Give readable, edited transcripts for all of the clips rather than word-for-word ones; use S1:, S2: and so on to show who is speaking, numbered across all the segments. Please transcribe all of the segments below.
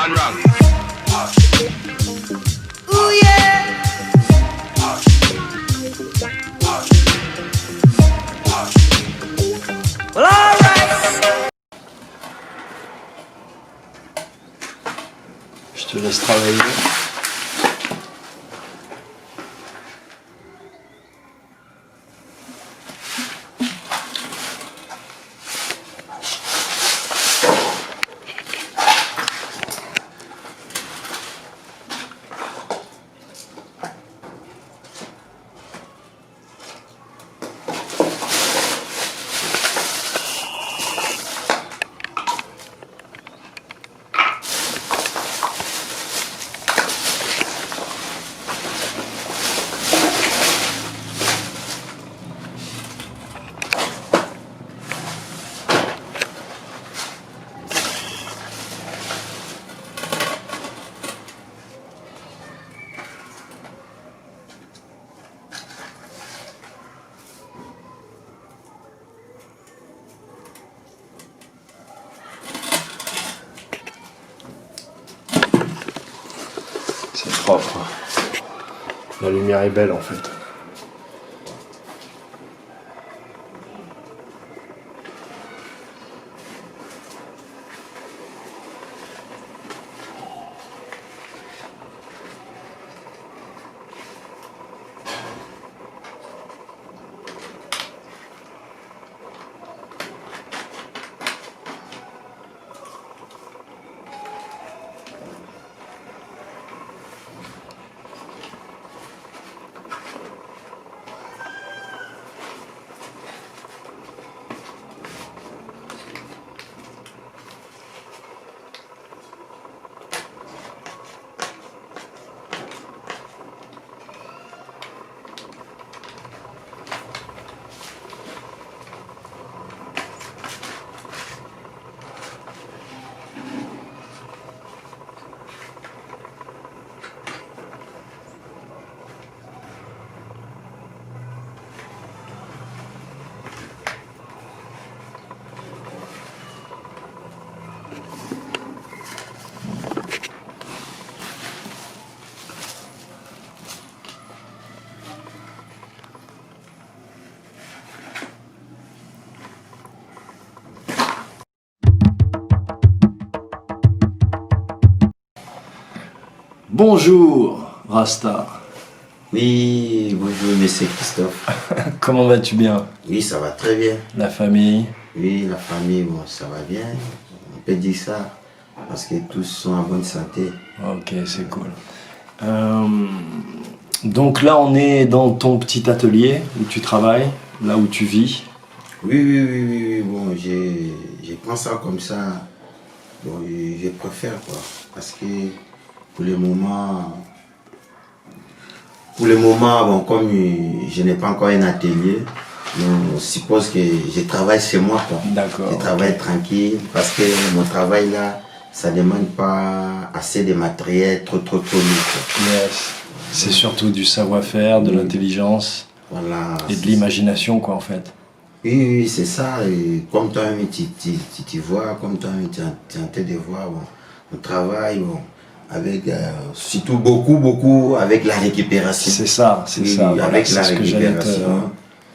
S1: gone wrong.
S2: Ooh yeah. Well, all right.
S3: Je te laisse travailler. C'est propre. La lumière est belle en fait. Bonjour Rasta.
S4: Oui, bonjour monsieur Christophe.
S3: Comment vas-tu bien?
S4: Oui, ça va très bien.
S3: La famille?
S4: Oui, la famille, bon, ça va bien. On peut dire ça parce que tous sont en bonne santé.
S3: Ok, c'est cool. Donc là, on est dans ton petit atelier où tu travailles, là où tu vis.
S4: Oui, bon, je prends ça comme ça. Bon, je préfère quoi. Parce que pour le moment, bon, comme je n'ai pas encore un atelier, on suppose que je travaille chez moi quoi.
S3: D'accord.
S4: Je travaille tranquille parce que mon travail là, ça ne demande pas assez de matériel trop lourd.
S3: Yes. C'est surtout du savoir-faire, de l'intelligence
S4: Voilà.
S3: et de l'imagination quoi en fait.
S4: Oui, c'est ça. Et comme toi-même tu vois, comme toi-même tu es en train de voir, bon, on travaille bon, avec, surtout beaucoup avec la récupération.
S3: C'est ça, c'est
S4: Oui,
S3: ça. Voilà,
S4: avec
S3: c'est
S4: la
S3: ce que j'allais te...
S4: récupération.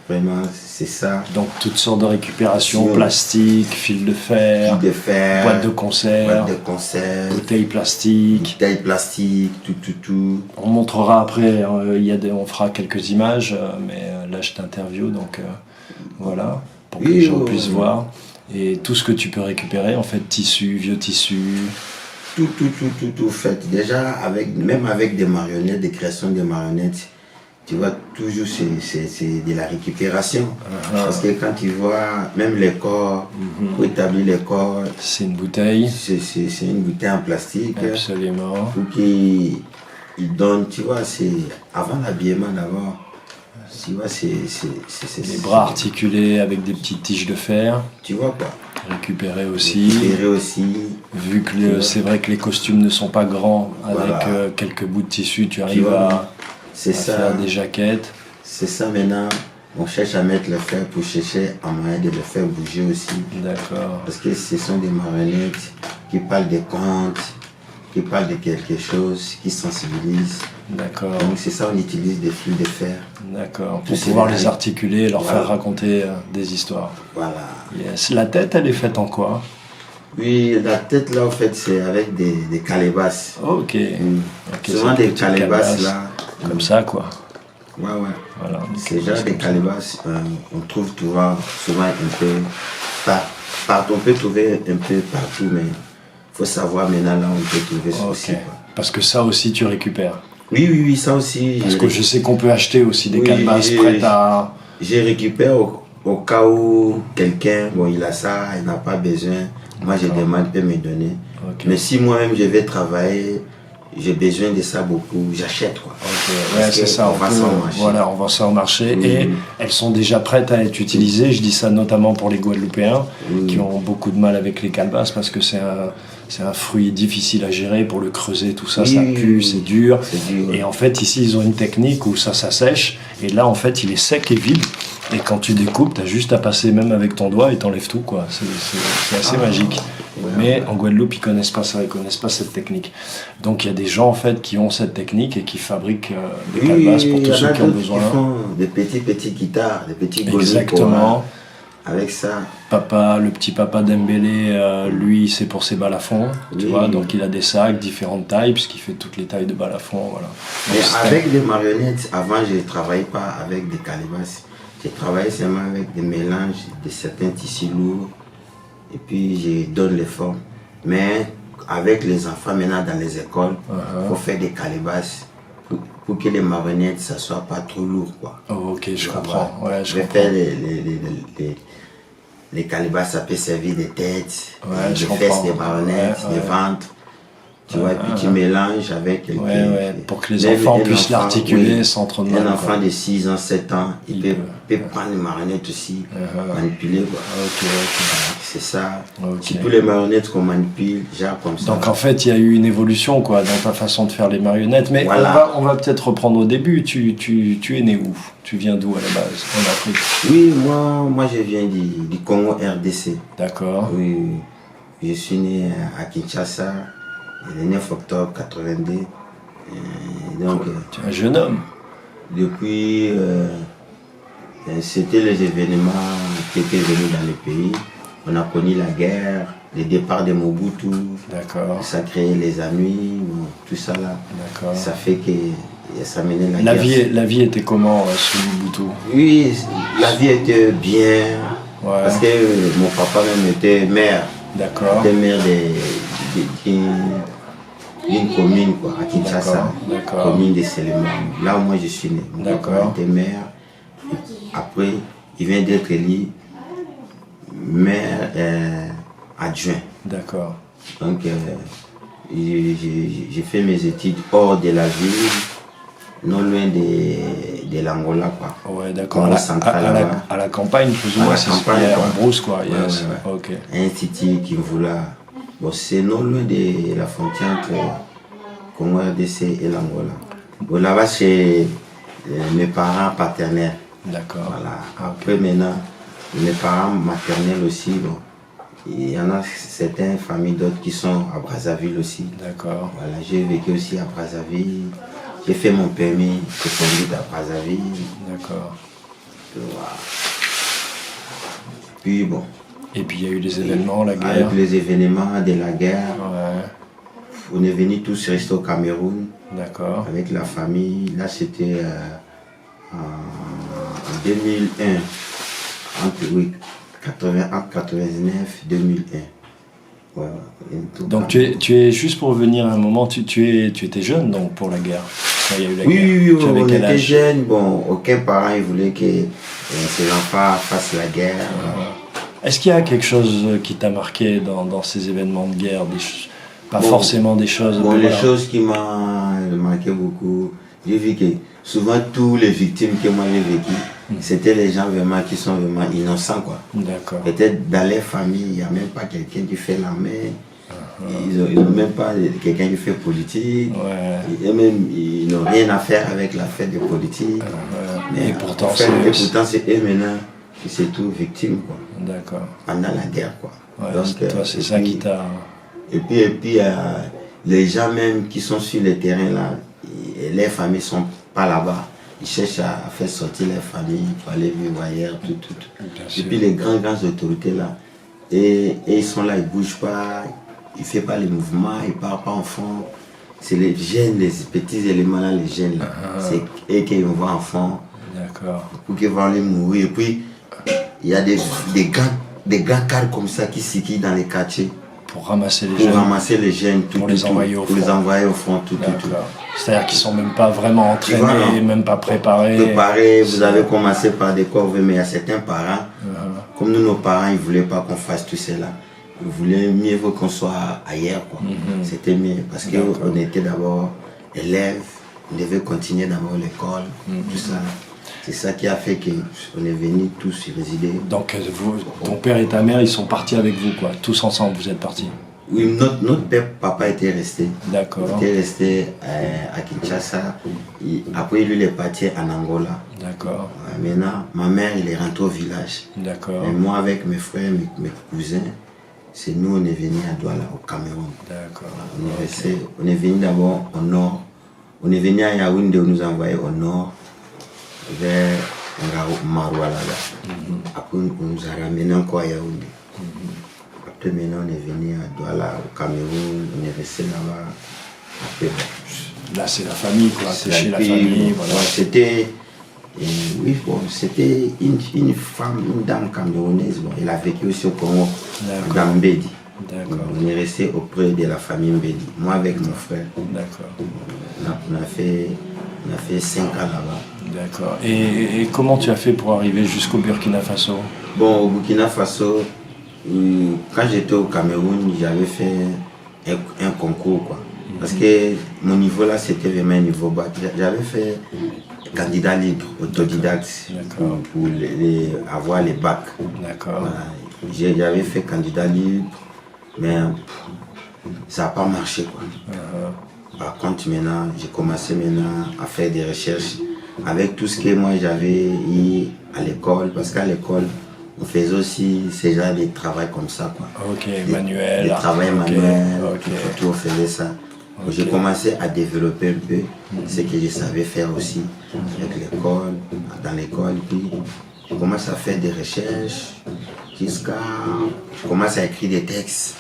S4: Vraiment, c'est ça.
S3: Donc toutes sortes de récupération,
S4: Oui.
S3: plastique, fil de fer,
S4: Fil de fer,
S3: boîte de conserve, bouteilles plastiques.
S4: bouteilles plastiques, tout.
S3: On montrera après, on fera quelques images, mais là je t'interview, donc voilà, pour que les gens puissent voir. Et tout ce que tu peux récupérer, en fait, tissu, vieux tissu.
S4: Tout fait. Déjà, même avec des marionnettes, des créations de marionnettes, tu vois, toujours c'est de la récupération. Parce que quand tu vois, même les corps, pour établir les corps,
S3: c'est une bouteille.
S4: C'est une bouteille en plastique.
S3: Absolument.
S4: Pour qu'ils donnent, tu vois, c'est avant l'habillement d'abord. Tu vois, c'est
S3: les bras articulés avec des petites tiges de fer.
S4: Tu vois quoi.
S3: Récupérer aussi. Vu que c'est vrai que les costumes ne sont pas grands, avec quelques bouts de tissu, tu arrives à faire des jaquettes.
S4: C'est ça maintenant. On cherche à mettre le fer pour chercher un moyen de le faire bouger aussi.
S3: D'accord.
S4: Parce que ce sont des marionnettes qui parlent des contes, qui parle de quelque chose, qui sensibilise.
S3: D'accord.
S4: Donc c'est ça, on utilise des fils de fer.
S3: D'accord.
S4: Tout
S3: Pour
S4: c'est
S3: pouvoir
S4: vrai.
S3: les articuler et leur
S4: Voilà.
S3: faire raconter des histoires.
S4: Voilà.
S3: Yes. La tête, elle est faite en quoi?
S4: Oui, la tête là, en fait, c'est avec des calebasses.
S3: Ok. Ok,
S4: Souvent
S3: c'est
S4: des
S3: une petite
S4: calebasses
S3: calebasse.
S4: là.
S3: Comme ça, quoi.
S4: Ouais, ouais.
S3: Voilà.
S4: C'est genre des calebasses, on trouve souvent un peu, on peut trouver un peu partout, mais il faut savoir maintenant là où on peut trouver ça aussi.
S3: Ok.
S4: Quoi.
S3: Parce que ça aussi, tu récupères.
S4: Oui, ça aussi.
S3: Parce que je sais qu'on peut acheter aussi des
S4: Oui,
S3: calebasses prêtes à...
S4: Je récupère au cas où quelqu'un, bon, il a ça, il n'a pas besoin. Moi, je demande, il peut me donner.
S3: Ok.
S4: Mais si moi-même je vais travailler, j'ai besoin de ça beaucoup, j'achète quoi.
S3: Ok,
S4: Parce
S3: ouais, c'est
S4: que
S3: ça.
S4: on vend ça au marché.
S3: Voilà, on vend ça au marché et elles sont déjà prêtes à être utilisées. Je dis ça notamment pour les Guadeloupéens qui ont beaucoup de mal avec les calebasses parce que c'est un fruit difficile à gérer pour le creuser, tout ça, ça pue, c'est dur.
S4: C'est dur.
S3: Et en fait, ici, ils ont une technique où ça sèche et là, en fait, il est sec et vide. Et quand tu découpes, tu as juste à passer même avec ton doigt et t'enlèves tout, quoi. C'est assez magique. Mais en Guadeloupe, ils connaissent pas ça, ils connaissent pas cette technique. Donc il y a des gens en fait qui ont cette technique et qui fabriquent des calebasses pour tous ceux qui ont besoin.
S4: Qui font des petits guitares, des petits gonies.
S3: Exactement.
S4: Avec ça.
S3: Le petit papa d'Embélé, lui, c'est pour ses balafons, tu vois. Donc il a des sacs, différentes tailles, puisqu'il fait toutes les tailles de balafons, voilà. Donc,
S4: Mais avec des marionnettes, avant je ne travaillais pas avec des calebasses. J'ai travaillé seulement avec des mélanges de certains tissus lourds et puis je donne les formes. Mais avec les enfants maintenant dans les écoles, il faut faire des calebasses pour que les marionnettes ça soit pas trop lourd quoi.
S3: Oh, ok, je comprends. Ouais, je
S4: vais
S3: comprends.
S4: faire les calebasses, ça peut servir des têtes,
S3: Ouais,
S4: des
S3: je
S4: fesses,
S3: comprends.
S4: des marionnettes,
S3: Ouais,
S4: des ventres. Tu vois, puis tu mélanges avec quelqu'un.
S3: Ouais, pour que les
S4: Même
S3: enfants
S4: un
S3: puissent
S4: enfant,
S3: l'articuler sans trop de mal.
S4: Un enfant
S3: quoi.
S4: de 6 ans, 7 ans, il
S3: Il
S4: peut prendre les marionnettes aussi, manipuler. Quoi.
S3: Ok.
S4: C'est ça.
S3: Ok.
S4: C'est tous les marionnettes qu'on manipule, genre comme ça.
S3: Donc en fait, il y a eu une évolution quoi dans ta façon de faire les marionnettes. Mais
S4: Voilà.
S3: on va peut-être reprendre au début. Tu es né où? Tu viens d'où à la base en Afrique?
S4: Oui, moi je viens du Congo RDC.
S3: D'accord.
S4: Oui, je suis né à Kinshasa le 9 octobre 82. Donc,
S3: Tu es un jeune homme.
S4: depuis, c'était les événements qui étaient venus dans le pays. On a connu la guerre, le départ de Mobutu.
S3: D'accord.
S4: Ça créait les amis, tout ça là.
S3: D'accord.
S4: Ça fait que ça menait la guerre.
S3: La vie était comment sous Mobutu?
S4: Oui, la vie était bien.
S3: Ouais.
S4: Parce que mon papa même était maire.
S3: D'accord.
S4: Était maire d'une commune quoi, à Kinshasa.
S3: D'accord.
S4: Commune de Séléman. Là où moi je suis né. Mon
S3: D'accord.
S4: papa était maire. Après, il vient d'être élu maire adjoint.
S3: D'accord.
S4: Donc, j'ai fait mes études hors de la ville, non loin de l'Angola, quoi.
S3: Ouais, d'accord.
S4: Congo central, là-bas.
S3: À la campagne, plus ou
S4: À
S3: moins,
S4: la
S3: c'est
S4: campagne, quoi.
S3: en brousse, quoi. Yes.
S4: Ouais.
S3: Ok.
S4: Institut qui voulait. Bon, c'est non loin de la frontière entre Congo RDC et l'Angola. Bon, là-bas, c'est mes parents paternels.
S3: D'accord.
S4: Voilà. Après, maintenant, mes parents maternels aussi, bon. Il y en a certaines familles d'autres qui sont à Brazzaville aussi.
S3: D'accord.
S4: Voilà, j'ai vécu aussi à Brazzaville. J'ai fait mon permis de conduite à Brazzaville.
S3: D'accord.
S4: Voilà. Puis bon.
S3: Et puis il y a eu les événements, la guerre.
S4: Avec les événements de la guerre,
S3: Ouais.
S4: on est venus tous rester au Cameroun
S3: D'accord.
S4: avec la famille. Là, c'était en 2001. Entre 99 2001. Voilà.
S3: Donc tu es juste pour revenir à un moment, tu étais jeune donc pour la guerre. Quand il y a eu la guerre.
S4: Oui,
S3: Tu avais
S4: on
S3: quel
S4: était
S3: âge?
S4: jeunes. Bon, aucun parent ne voulait que ses enfants fassent la guerre.
S3: Est-ce qu'il y a quelque chose qui t'a marqué dans ces événements de guerre, pas
S4: Bon,
S3: forcément des choses.
S4: Bon, les
S3: voilà.
S4: choses qui m'ont marqué beaucoup, j'ai vu que souvent tous les victimes que moi j'ai vécues, c'était les gens vraiment qui sont vraiment innocents quoi.
S3: D'accord.
S4: Peut-être dans les familles, il n'y a même pas quelqu'un qui fait l'armée, ils n'ont même pas quelqu'un qui fait politique,
S3: Ouais.
S4: et même ils n'ont rien à faire avec la fête de politique.
S3: Et pourtant,
S4: en fait,
S3: c'est
S4: pourtant c'est eux maintenant qui sont tous victimes quoi,
S3: D'accord.
S4: pendant la guerre quoi.
S3: Ouais,
S4: Donc,
S3: toi, c'est
S4: et
S3: ça
S4: puis-
S3: qui t'a.
S4: Et puis les gens même qui sont sur le terrain là, les familles sont pas là-bas. Ils cherchent à faire sortir les familles pour aller vivre ailleurs, tout. Et puis les grandes autorités là, et ils sont là, ils bougent pas, ils font pas les mouvements, ils parlent pas en fond. C'est les jeunes, les petits éléments là, les jeunes là. C'est eux qui vont voir en fond.
S3: D'accord.
S4: Pour qu'ils vont aller mourir. Et puis, il y a des grands cadres comme ça qui circulent dans les quartiers.
S3: Pour ramasser les
S4: Pour
S3: jeunes.
S4: ramasser les jeunes,
S3: Pour les envoyer au front.
S4: Pour les envoyer au front, tout.
S3: C'est-à-dire qu'ils sont même pas vraiment entraînés,
S4: Voilà.
S3: même pas préparés.
S4: Vous avez commencé par des corvées, mais il y a certains parents, comme nous, nos parents, ils voulaient pas qu'on fasse tout cela. Ils voulaient mieux vaut qu'on soit ailleurs, quoi. C'était mieux, parce qu'on était d'abord élèves, on devait continuer d'abord l'école, tout ça. C'est ça qui a fait qu'on est venus tous y résider.
S3: Donc ton père et ta mère, ils sont partis avec vous, quoi. Tous ensemble, vous êtes partis.
S4: Oui, notre père, papa était resté.
S3: D'accord.
S4: Il était resté à Kinshasa. Après, lui, il est parti en Angola.
S3: D'accord.
S4: Maintenant, ma mère, il est rentré au village.
S3: D'accord.
S4: Et moi, avec mes frères, mes cousins, c'est nous, on est venus à Douala, au Cameroun.
S3: D'accord.
S4: On est venu d'abord au nord. On est venu à Yaoundé, on nous a envoyé au nord, vers Marouala. Après, on nous a ramené encore à Yaoundé. Après, maintenant, on est venu à Douala, au Cameroun, on est resté là-bas. Après,
S3: là, c'est la famille, quoi. C'est chez la
S4: puis,
S3: famille, voilà.
S4: C'était une femme, une dame camerounaise. Bon, elle a vécu aussi au Congo, dans Mbedi. On est resté auprès de la famille Mbedi. Moi, avec mon frère.
S3: D'accord.
S4: On a fait 5 ans là-bas.
S3: D'accord. Et comment tu as fait pour arriver jusqu'au Burkina Faso?
S4: Bon, au Burkina Faso, quand j'étais au Cameroun, j'avais fait un concours, quoi. Parce que mon niveau là, c'était vraiment un niveau bas. J'avais fait candidat libre, autodidacte, pour avoir les bacs.
S3: D'accord.
S4: Voilà. J'avais fait candidat libre, mais ça n'a pas marché, quoi. Par contre, maintenant, j'ai commencé maintenant à faire des recherches avec tout ce que moi j'avais eu à l'école, parce qu'à l'école, on faisait aussi ces genres de travail comme ça, quoi.
S3: Ok, manuel.
S4: Des travail manuel,
S3: ok.
S4: tout, on faisait ça. Okay. J'ai commencé à développer un peu ce que je savais faire aussi avec l'école, dans l'école, puis je commence à faire des recherches jusqu'à... Je commence à écrire des textes.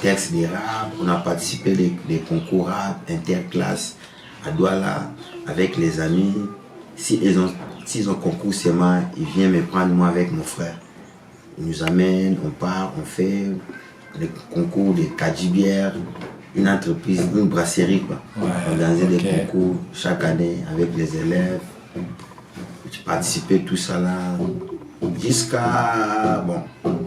S4: Textes de rap, on a participé des concours rap, interclasses, à Douala, avec les amis. S'ils ont concours seulement, ils viennent me prendre moi avec mon frère. Ils nous amènent, on part, on fait les concours de Kadjibière, une entreprise, une brasserie, quoi. On organisait des concours chaque année avec les élèves. J'ai participé tout ça là, jusqu'à... Bon,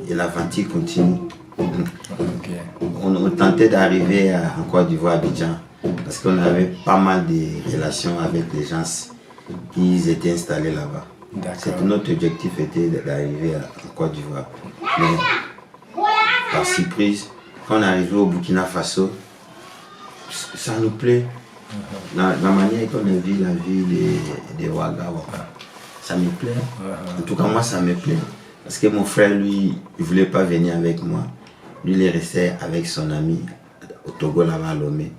S4: et l'aventure continue. On tentait d'arriver en Côte d'Ivoire, Abidjan, parce qu'on avait pas mal de relations avec les gens qui étaient installés là-bas. Notre objectif était d'arriver en Côte d'Ivoire. Mais par surprise, quand on est arrivé au Burkina Faso, ça nous plaît. La manière qu'on a vu la vie de Ouaga, ça me plaît. En tout cas, moi, ça me plaît. Parce que mon frère, lui, il ne voulait pas venir avec moi. Lui, il est resté avec son ami au Togo, là-bas à Lomé.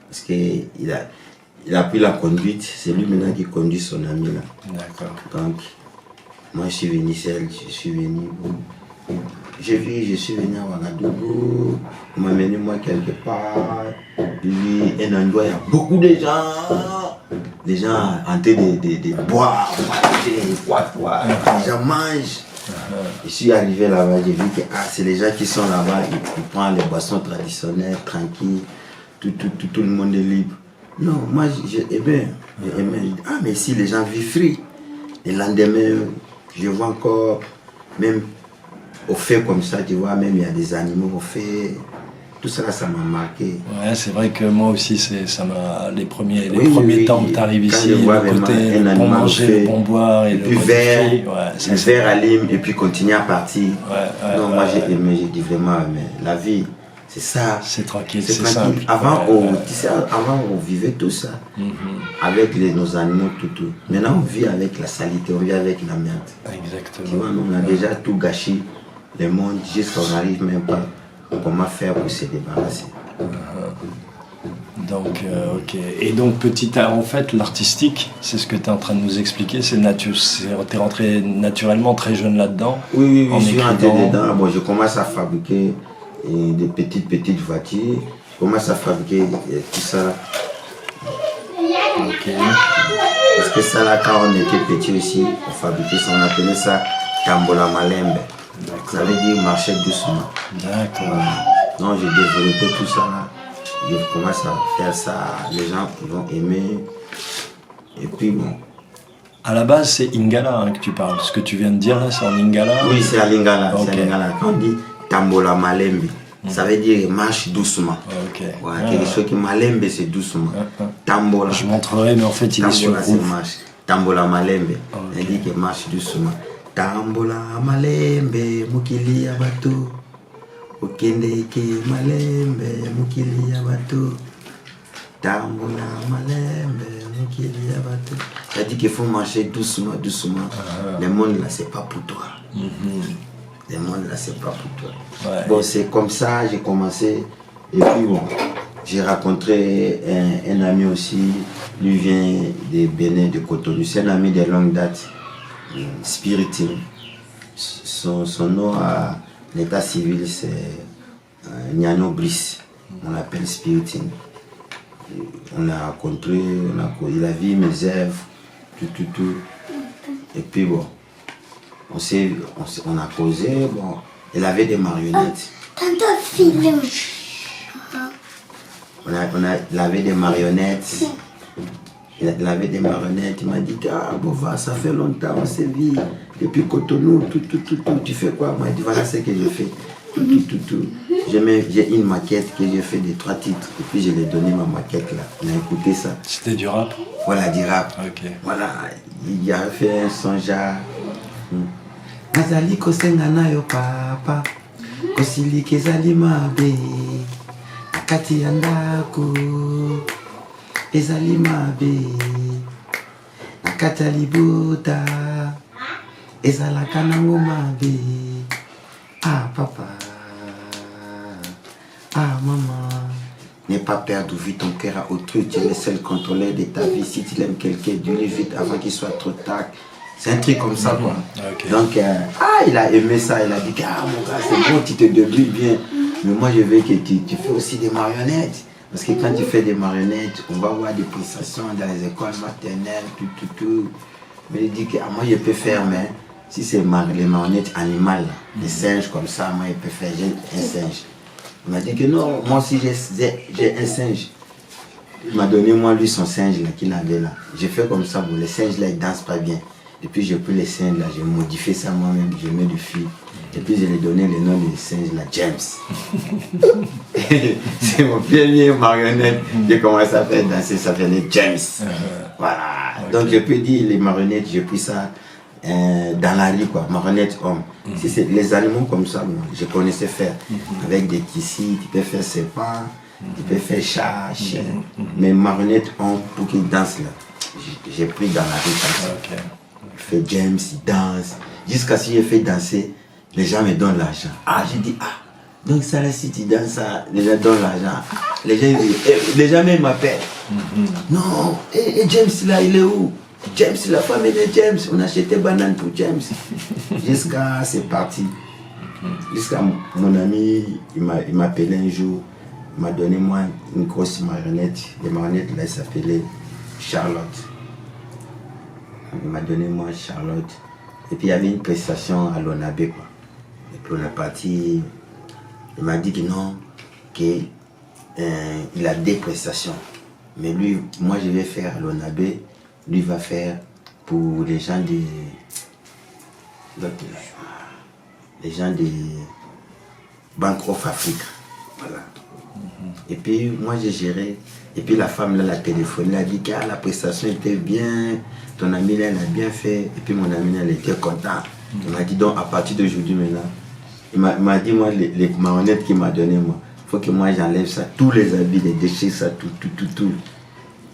S4: Parce qu'il a pris la conduite. C'est lui maintenant qui conduit son ami là.
S3: D'accord.
S4: Donc, moi, je suis venu seul. Je suis venu. Je suis venu à Ouagadougou. On m'a mené moi quelque part. Puis, un endroit, il y a beaucoup de gens. Des gens en train de boire, les gens mangent. Je suis arrivé là-bas, j'ai vu que c'est les gens qui sont là-bas, ils prennent les boissons traditionnelles, tranquilles, tout le monde est libre. Non, moi j'aimais. Mais si les gens vivent free, le lendemain, je vois encore, même au fait comme ça, tu vois, même il y a des animaux au fait. Tout ça, ça m'a marqué.
S3: Ouais, c'est vrai que moi aussi, ça m'a les premiers temps que tu arrives ici, le côté le bon manger, le bon boire et
S4: puis
S3: le
S4: verre à lime et puis continuer à partir. Moi j'ai aimé, j'ai dit vraiment, mais la vie, c'est ça.
S3: C'est tranquille, c'est simple.
S4: Avant, on vivait tout ça, avec nos animaux, tout. Maintenant, on vit avec la saleté, on vit avec la merde.
S3: Exactement.
S4: Tu vois, on a déjà tout gâché, le monde, jusqu'à qu'on n'arrive même pas. Comment faire pour se débarrasser.
S3: Donc, ok. Et donc, en fait, l'artistique, c'est ce que tu es en train de nous expliquer, t'es rentré naturellement très jeune là-dedans.
S4: Oui,
S3: en
S4: je suis rentré
S3: écrivant.
S4: dedans. Bon, je commence à fabriquer des petites voitures. Je commence à fabriquer tout ça.
S3: Ok.
S4: Parce que ça, là, quand on était petit aussi, on fabriquait ça, on appelait ça Tambola Malembe. Ça veut dire marcher doucement.
S3: D'accord.
S4: Voilà. Donc, j'ai développé tout ça là. Je commence à faire ça, les gens vont aimer. Et puis bon.
S3: À la base, c'est Lingala que tu parles. Ce que tu viens de dire là, c'est en Lingala.
S4: Oui, c'est à Lingala.
S3: Ok.
S4: C'est à Lingala. Quand on dit Tambola Malembe, ça veut dire marche doucement.
S3: Ok.
S4: Voilà, quelque chose qui Malembe, c'est doucement. Tambola.
S3: Je montrerai, mais en fait, il est sur
S4: Tambola, c'est
S3: groove.
S4: marche. Tambola Malembe.
S3: Ok.
S4: Elle dit que marche doucement. Tambola Malembe, Mukili Abato. Okende ke Malembe, Mukili Abato. Tambola Malembe, Mukili Abato. Ça dit qu'il faut marcher doucement, doucement. Le monde là, c'est pas pour toi. Le monde là, c'est pas pour toi.
S3: Ouais.
S4: Bon, c'est comme ça, j'ai commencé. Et puis bon, j'ai rencontré un ami aussi. Lui vient de Bénin, de Cotonou. C'est un ami de longue date. Spiriting. Son nom à l'état civil, c'est Nyano Brice. On l'appelle Spiriting. On a rencontré, il a vu mes œuvres, tout. Et puis bon, on a causé, bon, il avait des marionnettes. Il avait des marionnettes. Il avait des marionnettes. Il m'a dit, ah, Bova, ça fait longtemps, on s'est vu. Depuis Cotonou, tout. Tu fais quoi? Moi, il dit, voilà ce que je fais. Tout. J'ai une maquette que j'ai fait de 3 titres. Et puis, je lui ai donné ma maquette là. On a écouté ça.
S3: C'était du rap.
S4: Voilà, du rap.
S3: Ok.
S4: Voilà, il a fait un son genre. Nazali kosengana yo papa. Kosili kezali mabe. Kati yandako. Ezali mabe. Nakati ya libota. Ezalaka nango mabe. Ah papa. Ah maman. N'aie pas perdre vite ton cœur à autrui. Tu es le seul contrôleur de ta vie. Si tu aimes quelqu'un, dis-lui vite avant qu'il soit trop tard. C'est un truc comme ça, quoi.
S3: Okay.
S4: Donc, il a aimé ça. Il a dit, ah mon gars, c'est bon, tu te débrouilles bien. Mais moi, je veux que tu fais aussi des marionnettes. Parce que quand tu fais des marionnettes, on va voir des prestations dans les écoles maternelles, tout. Mais il dit que moi, je peux faire, mais si c'est les marionnettes animales, les singes comme ça, moi, je peux faire. J'ai un singe. Il m'a dit que non, moi aussi, j'ai un singe. Il m'a donné, moi, lui, son singe là, qu'il avait là. J'ai fait comme ça, bon, les singes là, ils dansent pas bien. Et puis j'ai pris les singes là, j'ai modifié ça moi-même, je mets du fil. Et puis je lui ai donné le nom des singes là, James. C'est mon premier marionnette. J'ai commencé à faire danser, ça s'appelait James. Voilà. Okay. Donc je peux dire les marionnettes, j'ai pris ça dans la rue quoi, marionnette homme. Si c'est les animaux comme ça, moi, je connaissais faire. Avec des tissus, tu peux faire serpent, tu peux faire chat, chien. Mais marionnette homme pour qu'ils dansent là, j'ai pris dans la rue comme ça.
S3: Okay.
S4: Je fais James, il danse. Jusqu'à ce que je fais danser, les gens me donnent l'argent. Ah, j'ai dit, ah, donc ça là, si tu danses ça, les gens donnent l'argent. Les gens même m'appellent. Non, et James là, il est où? James, la famille de James, on a acheté banane pour James. Jusqu'à, c'est parti. Jusqu'à mon ami, il m'a appelé un jour, il m'a donné moi une grosse marionnette. Les marionnettes là, s'appelaient Charlotte. Il m'a donné moi Charlotte. Et puis il y avait une prestation à l'Onabé quoi. Et puis on est parti. Il m'a dit que non, qu'il a des prestations. Mais lui, moi je vais faire à l'Onabé. Lui va faire pour les gens de Bank of Africa. Voilà. Et puis moi j'ai géré. Et puis la femme là, la téléphoné, elle a dit que la prestation était bien, ton ami là, elle a bien fait. Et puis mon ami là, elle était content. Il m'a dit donc à partir d'aujourd'hui maintenant, il m'a dit moi les marionnettes qu'il m'a donné moi, il faut que moi j'enlève ça, tous les habits, les déchets, ça, tout.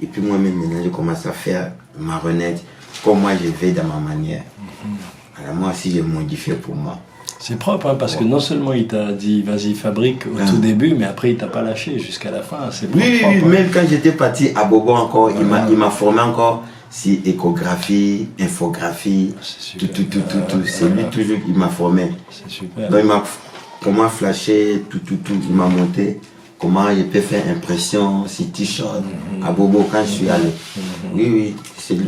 S4: Et puis moi-même maintenant je commence à faire marionnettes comme moi je vais dans ma manière. Alors moi aussi j'ai modifié pour moi.
S3: C'est propre, hein, parce que non seulement il t'a dit vas-y fabrique au tout début, mais après il t'a pas lâché jusqu'à la fin. C'est propre,
S4: Oui,
S3: propre, hein.
S4: même quand j'étais parti à Bobo encore, il m'a formé encore sur échographie, infographie,
S3: C'est
S4: tout.
S3: super.
S4: C'est lui toujours qui m'a formé.
S3: C'est super.
S4: Donc il m'a comment flasher, tout. Il m'a monté comment il peut faire impression sur t-shirt à Bobo quand je suis allé. Oui.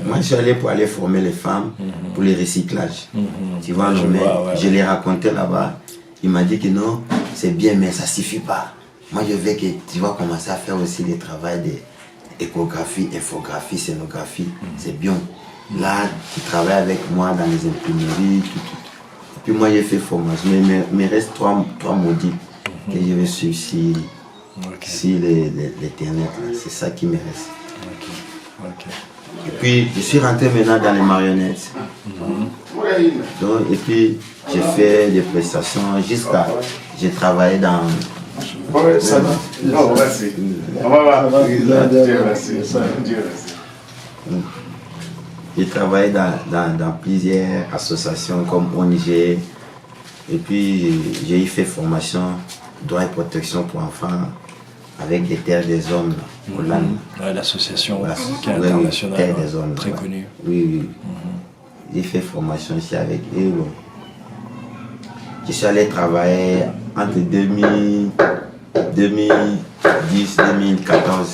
S4: Moi je suis allé pour aller former les femmes pour les recyclages. Tu vois, je l'ai raconté là-bas. Il m'a dit que non, c'est bien, mais ça suffit pas. Moi je veux que tu vas commencer à faire aussi le travail d'échographie, infographie, scénographie. C'est bien. Là, tu travailles avec moi dans les imprimeries, tout. Et puis moi j'ai fait formation, mais il me reste trois modules que je vais suivre sur l'internet. C'est ça qui me reste.
S3: Ok.
S4: Et puis je suis rentré maintenant dans les marionnettes. Donc, et puis j'ai fait des prestations jusqu'à. J'ai travaillé dans.
S1: Ouais, ça va. Non, merci. On va voir. Dieu merci. Dieu merci.
S4: J'ai travaillé dans plusieurs associations comme ONG. Et puis j'ai eu fait formation droit et protection pour enfants avec des terres des hommes là, Hollande.
S3: Ouais, l'association
S4: Voilà.
S3: qui est
S4: Oui,
S3: internationale,
S4: Terre des hommes,
S3: très
S4: ouais.
S3: connue.
S4: Oui. J'ai fait formation ici avec eux. Bon. Je suis allé travailler entre 2010, 2014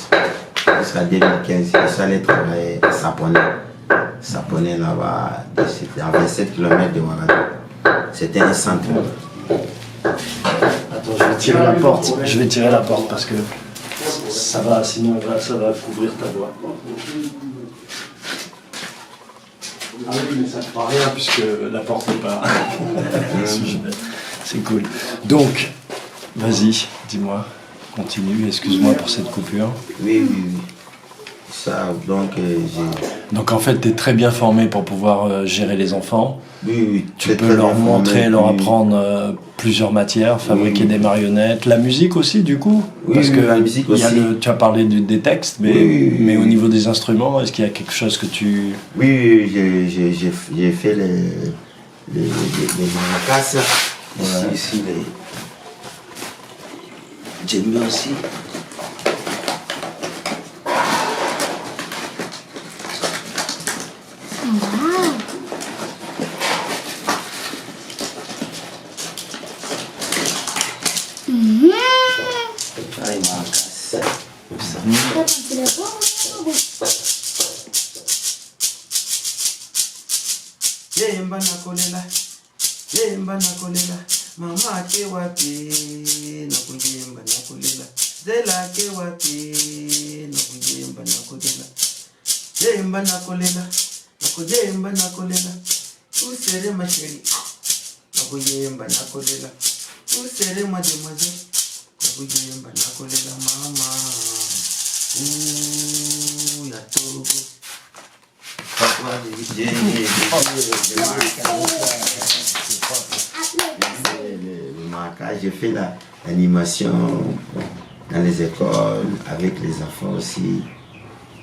S4: jusqu'à 2015. Je suis allé travailler à Saponnet. Saponnet là-bas, à 27 km de Ouagadougou. C'était un centre.
S3: Attends, je vais tirer la porte. Je vais tirer la porte parce que ça va, sinon ça va couvrir ta voix. Ah oui, mais ça ne fera rien puisque la porte n'est pas. C'est cool. Donc, vas-y, dis-moi, continue. Excuse-moi pour cette coupure.
S4: Oui. Ça, donc j'ai.
S3: Donc en fait, tu es très bien formé pour pouvoir gérer les enfants.
S4: Oui,
S3: Tu peux leur montrer, leur apprendre plusieurs matières, fabriquer des marionnettes, la musique aussi du coup.
S4: Oui,
S3: parce que
S4: la musique
S3: il y a
S4: aussi.
S3: tu as parlé des textes, mais au niveau des instruments, est-ce qu'il y a quelque chose que tu...
S4: Oui, j'ai fait les maracas. Ici, j'ai mis aussi. Les maracas. Yemba nakolela, mama ke wapi, nakuyemba nakolela, zela ke wapi, nakuyemba nakolela, yemba nakolela, usere ma chérie, nakuyemba nakolela, usere ma demoiselle, nakuyemba nakolela mama, ya Togo. Le marquage, j'ai fait l'animation dans les écoles, avec les enfants aussi.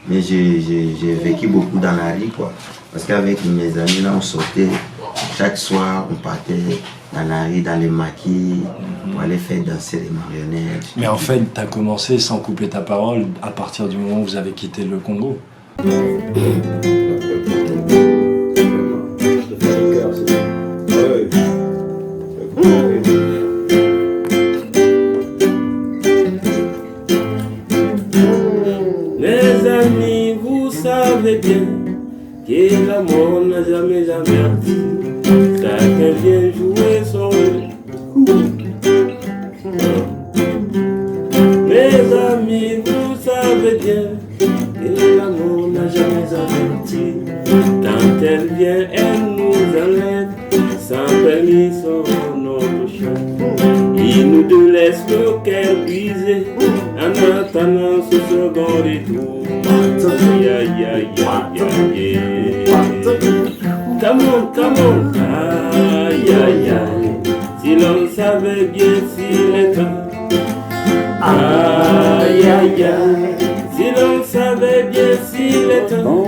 S4: Mais j'ai vécu beaucoup dans la rue, quoi. Parce qu'avec mes amis, là, on sortait. Chaque soir, on partait dans la rue, dans les maquis, pour aller faire danser les marionnettes.
S3: Mais en fait, tu as commencé sans couper ta parole à partir du moment où vous avez quitté le Congo.
S5: Mes amis, vous savez bien que l'amour n'a jamais averti. Chacun vient jouer son rôle. Mes amis, vous savez bien que l'amour n'a jamais averti. Quand elle vient, elle nous enlève sans permission notre choix. Il nous deux laisse le cœur brisé en attendant ce second retour. Come on, aïe aïe aïe. Si l'on savait bien s'il est temps. Aïe aïe aïe. Si l'on savait bien s'il est temps.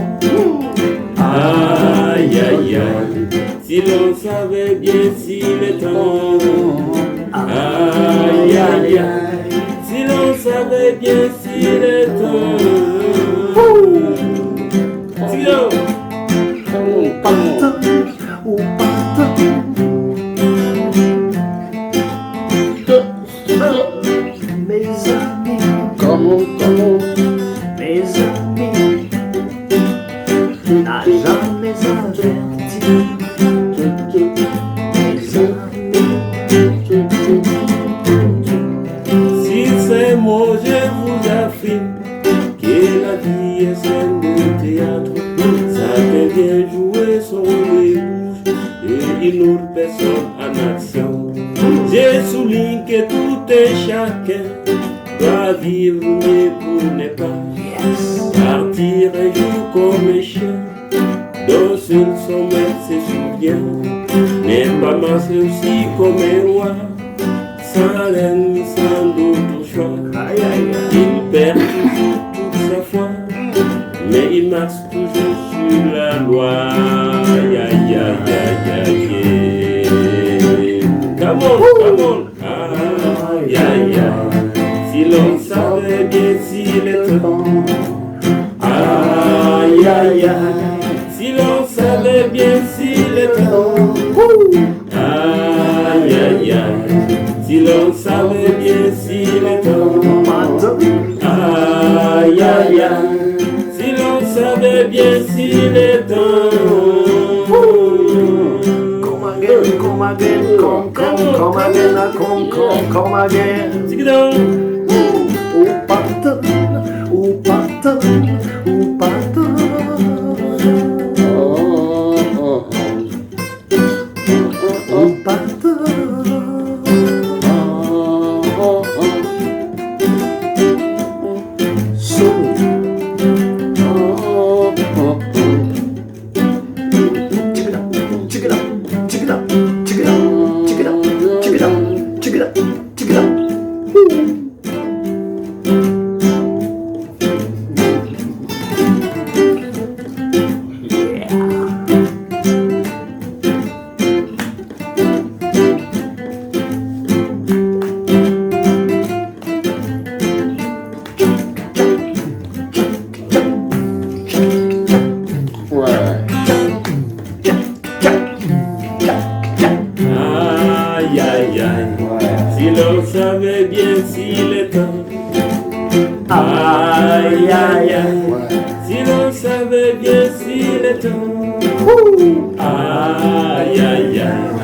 S5: Aïe aïe aïe. si l'on savait bien s'il est temps. Aïe, aïe, aïe, si l'on savait bien s'il est temps. Si l'on
S6: mes amis, comment, mes amis, n'a jamais averti. Mes amis,
S5: si ces mots je vous affirme que la vie est scène de théâtre, ça devient jouer son rôle et une autre personne en action. Je souligne que tout et chacun doit vivre mais pour ne pas partir un jour comme un chien dont seul son maître se souvient. N'est pas marcher aussi comme un roi sans reine ni sans d'autre choix. Il perd toujours toute sa foi, mais il marche toujours sur la loi. Aïe, aïe, aïe, aïe, aïe. Come on, aïe, aïe, aïe. Si l'on savait bien s'il est temps. Aïe, aïe, aïe. Si l'on savait bien s'il est temps. Aïe, aïe, aïe. Si l'on savait bien s'il est temps. Aïe, aïe, aïe. Si l'on savait bien s'il est temps.
S6: come again, come again, come again.
S5: Sing it down.
S6: Upata, upata, upata. Upata.
S5: Si l'on savait bien s'il est temps. Aïe, aïe, aïe. Si l'on savait bien s'il est temps. Aïe, aïe, aïe.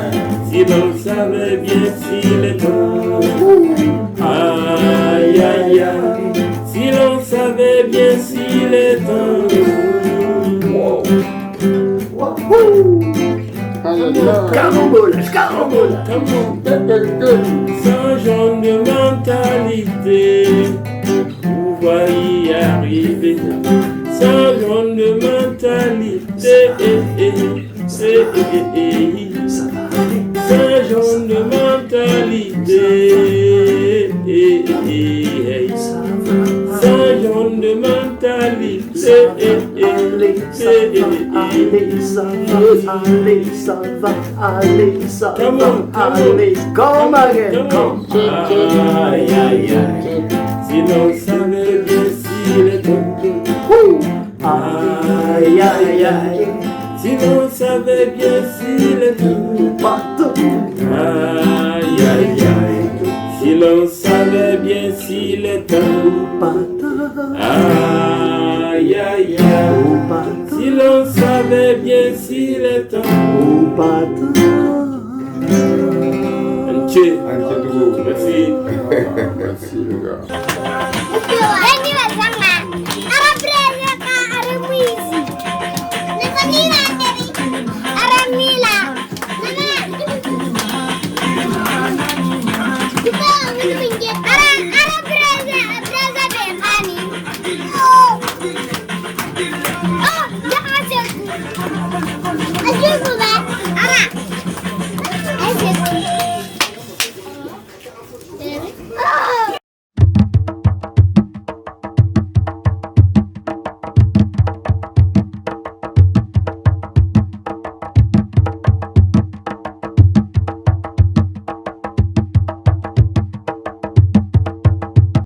S5: Si l'on savait bien s'il est temps. Aïe, aïe, aïe. Si l'on savait bien s'il est temps.
S6: Carambolage, carambolage.
S5: Sans genre de mentalité, pouvoir y arriver. Sans genre de mentalité, sans genre de mentalité, sans genre de mentalité.
S6: Allez, ça va, allez, ça va, allez, come again, come.
S5: Aïe, aïe, aïe. Si l'on savait bien s'il est temps. Aïe, aïe, aïe. Si l'on savait bien s'il est temps. Aïe, aïe, aïe. Si l'on savait bien s'il est temps. Aïe, aïe, aïe. Si l'on savait bien s'il est temps. Merci.
S1: Merci, les gars.